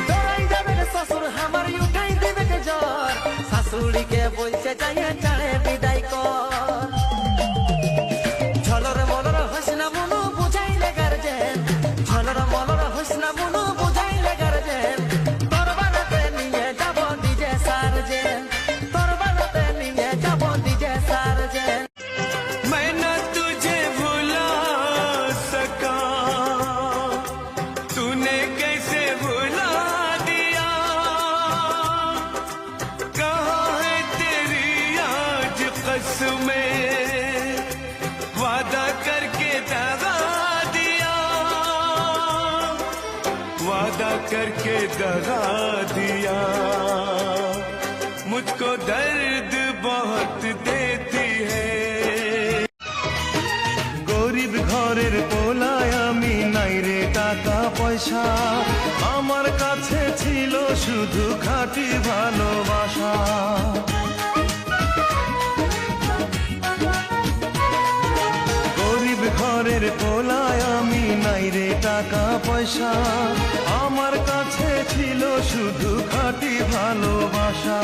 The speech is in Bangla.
ডরাই যাবে শ্বশুর আমার উঠাই দেবে জ্বর, শাশুড়িকে বলছে চাইয়ে চাড়ে বিদায় কর। ঝলর মলর হসনা মনু বুঝাইলে গার্জেন, ঝলর মলর হসনা মনু বুঝাইলে গার্জেন, তোর বাড়াতে নিয়ে যাব ডিজে সার্জেন, তোর বাড়াতে নিয়ে যাব ডিজে সার্জেন। मैं न तुझे भुला सका, तूने कैसे भुला दिया, कहाँ है तेरी आज कसमें, वादा करके दगा दिया, वादा करके दगा दिया, मुझको दर्द बहुत देती है। গরিব ঘরের পোলায় আমি, নাই রে টাকা পয়সা, আমার কাছে ছিল শুধু খাঁটি ভালোবাসা। গরিব ঘরের পোলায় আমি, নাই রে টাকা পয়সা, আমার কাছে ছিল শুধু খাঁটি ভালোবাসা।